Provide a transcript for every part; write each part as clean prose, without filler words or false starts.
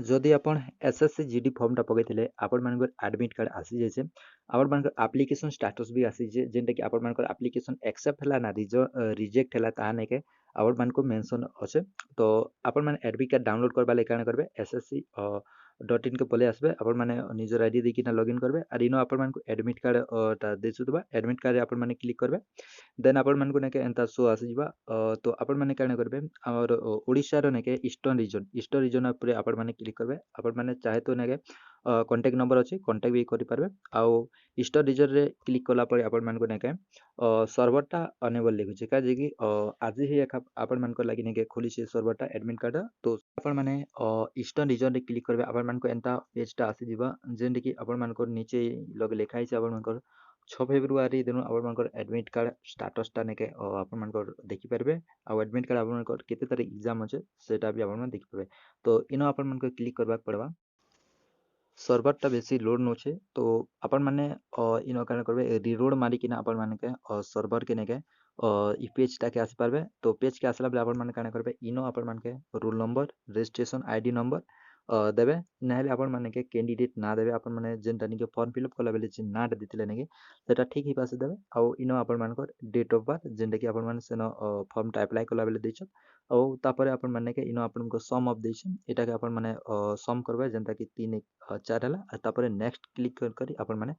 जदि आपण SSC GD form टा पकईले आपण मानकर एडमिट कार्ड आसी जाइए आपण मानकर एप्लिकेशन स्टेटस भी आसी जे जेनटा कि आपण मानकर एप्लिकेशन एक्सेप्ट हला ना रिजेक्ट हला ता नहीं के आपण मानको मेंशन अच्छे तो आपण माने एडमिट कार्ड डाउनलोड करबा ले काना करबे एसएससी .in के पले आसबे आपण माने निजर आईडी देकिना लॉगिन करबे आर इनो आपण मानको एडमिट कार्ड ता देसुतबा एडमिट कार्ड आपण माने क्लिक करबे देन आपण मानको नेके एंता शो आसीबा तो आपण माने काना करबे हमर ओडिसा रो नेके ईस्टर्न रीजन उपरे आपण माने क्लिक करबे आपण माने चाहे तो नेके कॉन्टैक्ट नंबर अछि कॉन्टैक्ट भी करि पारबे आउ ईस्टर्न रीजन रे क्लिक कला परे आपण मानको नेके सर्वर टा अनेबल लिखु छै काजे कि आज ही एक आपण मानको लागि नेके खोली छै सर्वर टा एडमिट कार्ड तो आपण माने ईस्टर्न रीजन रे क्लिक करबे आपण मानको एंता पेज टा आसी दिबा जेंडे कि आपण मानको नीचे लगे लिखा छै आपण मानको 6 फेब्रुआरी दिन आपण मानकर एडमिट कार्ड स्टेटस टा नेके आपण मानकर देखि पारबे आ एडमिट कार्ड आपण मानकर केते तारिख एग्जाम अछि सेटा भी आपण देखि पारबे तो इनो आपण मानकर क्लिक करबा पड़बा सर्वर टा बेसी लोड नो छे तो आपण माने इनो कारण करबे रीलोड मारी किना आपण माने के सर्वर के नेके ई पेज टा के आसी पारबे तो पेज के आसला बेले आपण माने काना करबे इनो आपण माने के roll number registration ID number देबे नहले आपण माने के कैंडिडेट ना देबे आपण माने जेनटा निके फॉर्म फिलअप कला बेले जे नाटा दिथिले नेके सेटा ठीक ही पासे देबे आ इनो आपण मानकर डेट ऑफ बर्थ जेनटा कि आपण माने सेनो फॉर्म टा अप्लाई कला बेले दैछ औ तापरे आपण माने के इनो आपण को सम ऑफ दैछ एटा के आपण माने सम करबे जेनटा कि 3 1 4 हला तापरे नेक्स्ट क्लिक करी आपण माने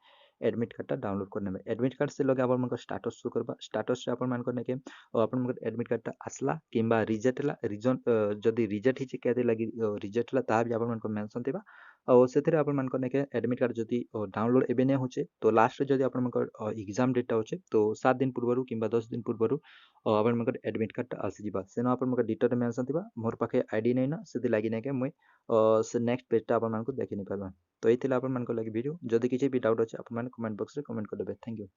एडमिट कार्ड टा डाउनलोड कर नेबे एडमिट कार्ड से लगे आपण मानकर स्टेटस शो करबा स्टेटस रे आपण मानकर नेके आपण मानकर एडमिट कार्ड टा आसला किंबा रिजेक्ट हला रीजन जदी रिजेक्ट हिचे केदे लगी रिजेक्ट हला ता भी आपण मानकर मेंशन देबा और सेथिरे आपण मानकर नेके एडमिट कार्ड जदी डाउनलोड एबे नै होचे तो लास्ट रे जदी आपण मानकर एग्जाम डेट टा होचे तो 7 दिन पूर्वरु किंबा 10 दिन पूर्वरु आपण मानकर एडमिट कार्ड टा आसी जिबा सेनो आपण मानकर डिटेल मेंशन दिबा मोर पाखे आईडी नै ना सेति लागि नै के मुई से नेक्स्ट पेज टा आपण मानको देखि नै पारबा तो एथिला आपण मानको लागि वीडियो जदी किछि भी डाउट अछि आपण माने कमेंट बॉक्स रे कमेंट कर देबे थैंक यू।